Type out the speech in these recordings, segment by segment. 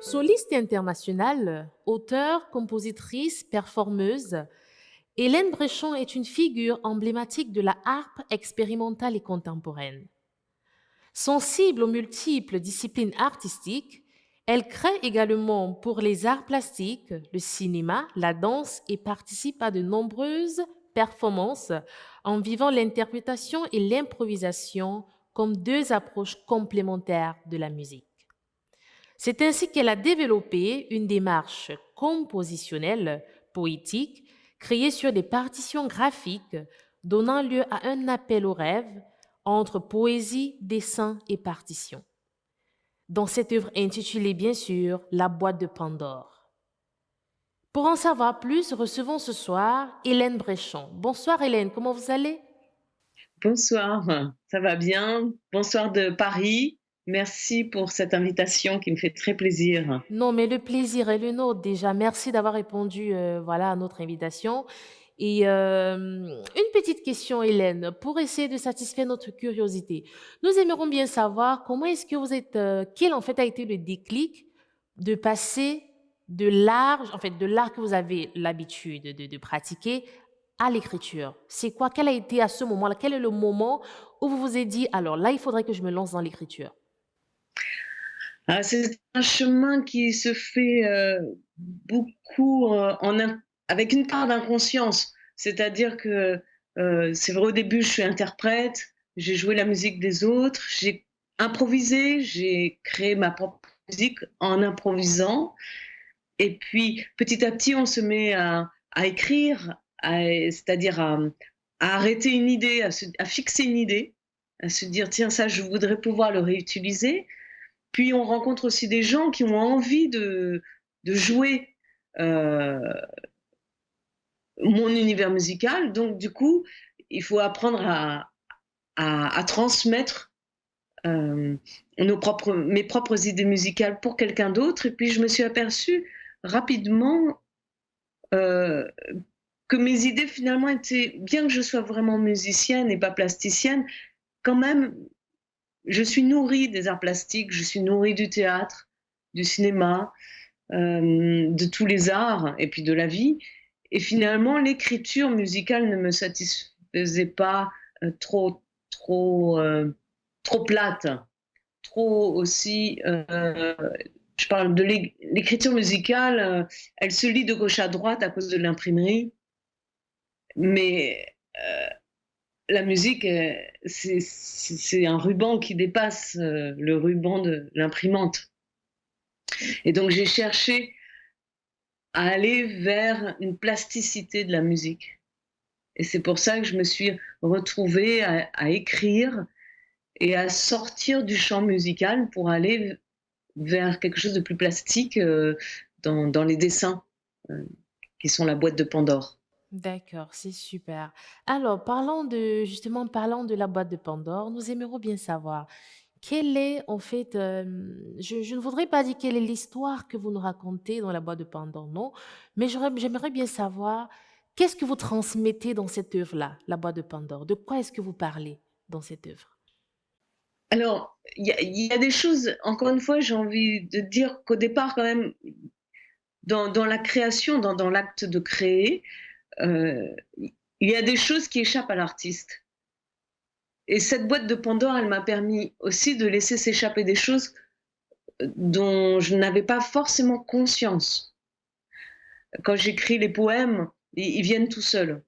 Soliste internationale, auteure, compositrice, performeuse, Hélène Bréchon est une figure emblématique de la harpe expérimentale et contemporaine. Sensible aux multiples disciplines artistiques, elle crée également pour les arts plastiques, le cinéma, la danse et participe à de nombreuses performances en vivant l'interprétation et l'improvisation comme deux approches complémentaires de la musique. C'est ainsi qu'elle a développé une démarche compositionnelle, poétique, créée sur des partitions graphiques, donnant lieu à un appel au rêve entre poésie, dessin et partition. Dans cette œuvre intitulée bien sûr La boîte de Pandore. Pour en savoir plus, recevons ce soir Hélène Bréchon. Bonsoir Hélène, comment vous allez? Bonsoir, ça va bien? Bonsoir de Paris. Merci pour cette invitation qui me fait très plaisir. Non, mais le plaisir est le nôtre déjà. Merci d'avoir répondu voilà, à notre invitation. Et une petite question, Hélène, pour essayer de satisfaire notre curiosité. Nous aimerions bien savoir comment est-ce que vous êtes, quel en fait a été le déclic de passer de l'art, en fait, de l'art que vous avez l'habitude de pratiquer à l'écriture. C'est quoi? Quel a été à ce moment-là? Quel est le moment où vous vous êtes dit, alors là, il faudrait que je me lance dans l'écriture? Ah, c'est un chemin qui se fait, beaucoup, avec une part d'inconscience. C'est-à-dire que, c'est vrai au début je suis interprète, j'ai joué la musique des autres, j'ai improvisé, j'ai créé ma propre musique en improvisant et puis petit à petit on se met à écrire, c'est-à-dire à arrêter une idée, à fixer une idée, à se dire: «Tiens ça je voudrais pouvoir le réutiliser». Puis on rencontre aussi des gens qui ont envie de jouer, heu, mon univers musical, donc du coup, il faut apprendre à transmettre, mes propres idées musicales pour quelqu'un d'autre et puis je me suis aperçue rapidement, heu, que mes idées finalement étaient bien que je sois vraiment musicienne et pas plasticienne, quand même, je suis nourrie des arts plastiques, je suis nourrie du théâtre, du cinéma, de tous les arts et puis de la vie et finalement l'écriture musicale ne me satisfaisait pas, trop, trop plate, trop aussi, je parle de l'écriture musicale, elle se lit de gauche à droite à cause de l'imprimerie, mais la musique, c'est un ruban qui dépasse, le ruban de l'imprimante et donc j'ai cherché à aller vers une plasticité de la musique et c'est pour ça que je me suis retrouvée à écrire et à sortir du champ musical pour aller vers quelque chose de plus plastique, dans les dessins, heu, qui sont la boîte de Pandore. D'accord, c'est super. Alors, parlons de justement, parlant de la boîte de Pandore, nous aimerions bien savoir quelle est en fait, je ne voudrais pas dire quelle est l'histoire que vous nous racontez dans la boîte de Pandore, non, mais j'aimerais bien savoir qu'est-ce que vous transmettez dans cette œuvre-là, la boîte de Pandore? De quoi est-ce que vous parlez dans cette œuvre? Alors, il y a des choses encore une fois, j'ai envie de dire qu'au départ quand même, dans la création, dans l'acte de créer, il y a des choses qui échappent à l'artiste et cette boîte de Pandore, elle m'a permis aussi de laisser s'échapper des choses, dont je n'avais pas forcément conscience. Quand j'écris les poèmes, ils viennent tout seuls.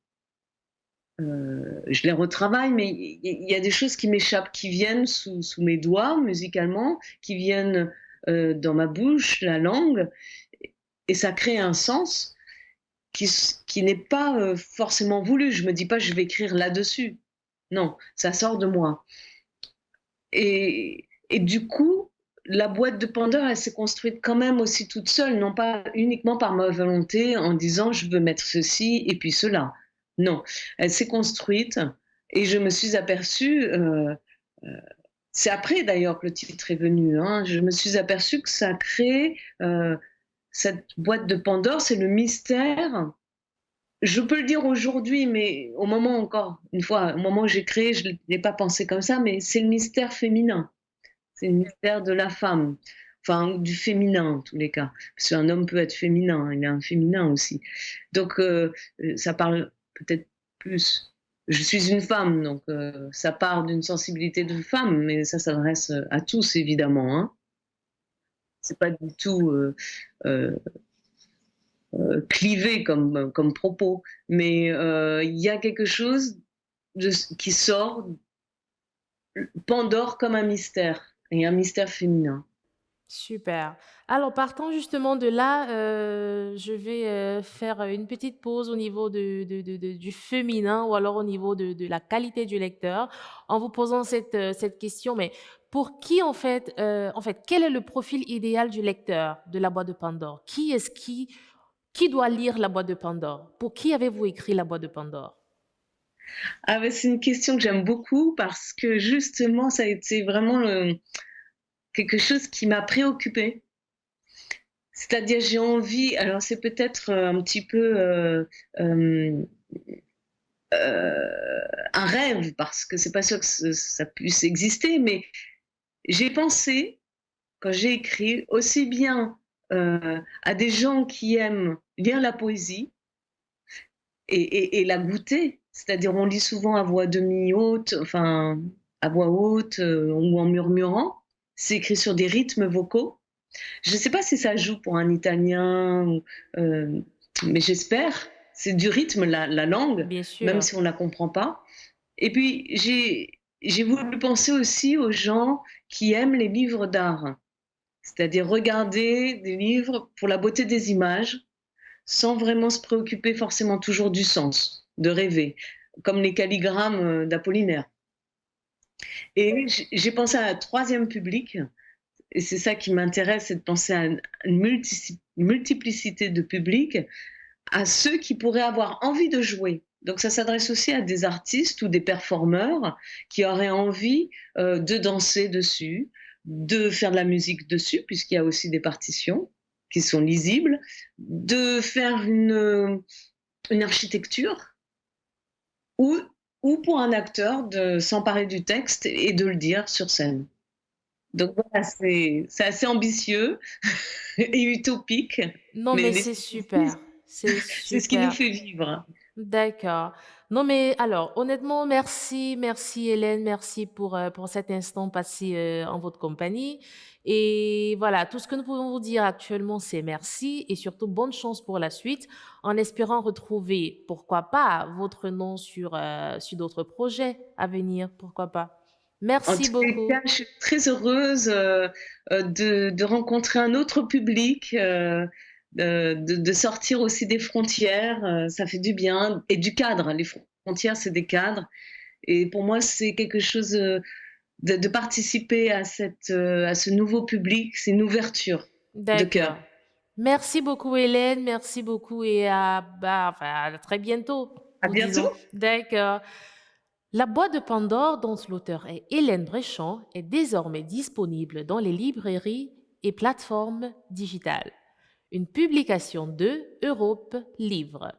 Je les retravaille, mais il y a des choses qui m'échappent, qui viennent sous mes doigts musicalement, qui viennent, dans ma bouche, la langue et ça crée un sens qui n'est pas, forcément voulu. Je me dis pas: «Je vais écrire là-dessus». Non, ça sort de moi et du coup, la boîte de Pandore, elle s'est construite quand même aussi toute seule, non pas uniquement par ma volonté en disant: «Je veux mettre ceci et puis cela». Non, elle s'est construite et je me suis aperçue, heu, c'est après d'ailleurs que le titre est venu, hein. Je me suis aperçue que ça crée, cette boîte de Pandore, c'est le mystère. Je peux le dire aujourd'hui, mais au moment encore une fois, au moment où j'ai créé, je l'ai pas pensé comme ça, mais c'est le mystère féminin. C'est le mystère de la femme. enfin du féminin en tous les cas. Parce qu'un homme peut être féminin, il a un féminin aussi. Donc ça parle peut-être plus. Je suis une femme, donc ça part d'une sensibilité de femme, mais ça s'adresse à tous évidemment, hein. C'est pas du tout heu, clivé comme propos, mais il y a quelque chose qui sort, Pandore comme un mystère et un mystère féminin. Super. Alors partant justement de là, je vais, faire, une petite pause au niveau du féminin ou alors au niveau de la qualité du lecteur, en vous posant cette question, mais pour qui en fait, quel est le profil idéal du lecteur de La Boîte de Pandore? Qui doit lire La Boîte de Pandore? Pour qui avez-vous écrit La Boîte de Pandore? Ah bah, c'est une question que j'aime beaucoup parce que justement ça a été vraiment, quelque chose qui m'a préoccupée. C'est-à-dire j'ai envie, alors c'est peut-être, un petit peu, un rêve parce que c'est pas sûr que ça puisse exister, mais j'ai pensé, quand j'ai écrit, aussi bien, à des gens qui aiment lire la poésie et la goûter. C'est-à-dire on lit souvent à voix demi-haute, enfin à voix haute, ou en murmurant. C'est écrit sur des rythmes vocaux. Je ne sais pas si ça joue pour un italien ou, mais j'espère. C'est du rythme, la langue, Bien même sûr. si on ne la comprend pas. Et puis j'ai voulu penser aussi aux gens qui aiment les livres d'art, c'est-à-dire regarder des livres pour la beauté des images, sans vraiment se préoccuper forcément toujours du sens, de rêver, comme les calligrammes, d'Apollinaire. Et j'ai pensé à un 3e public, et c'est ça qui m'intéresse, c'est de penser à une multiplicité de publics, à ceux qui pourraient avoir envie de jouer. Donc ça s'adresse aussi à des artistes ou des performeurs qui auraient envie, de danser dessus, de faire de la musique dessus, puisqu'il y a aussi des partitions qui sont lisibles, de faire une architecture, ou ou pour un acteur de s'emparer du texte et de le dire sur scène. Donc voilà, c'est assez ambitieux et utopique, Non, mais mais c'est super, c'est c'est ce qui nous super. fait vivre. D'accord. Non, mais alors, honnêtement, merci Hélène, merci pour cet instant passé en votre compagnie. Et voilà, tout ce que nous pouvons vous dire actuellement, c'est merci et surtout bonne chance pour la suite, en espérant retrouver, pourquoi pas, votre nom sur d'autres projets à venir, pourquoi pas. En Merci tous les cas, beaucoup. je suis très heureuse, de rencontrer un autre public, de sortir aussi des frontières, ça fait du bien, et du cadre. Les frontières, c'est des cadres, et pour moi, c'est quelque chose, de participer à ce nouveau public, c'est une ouverture de cœur. D'accord. Merci beaucoup Hélène, merci beaucoup et à très bientôt, À nous bientôt. disons. D'accord. La boîte de Pandore, dont l'auteur est Hélène Bréchamp, est désormais disponible dans les librairies et plateformes digitales. Une publication de Europe Livre.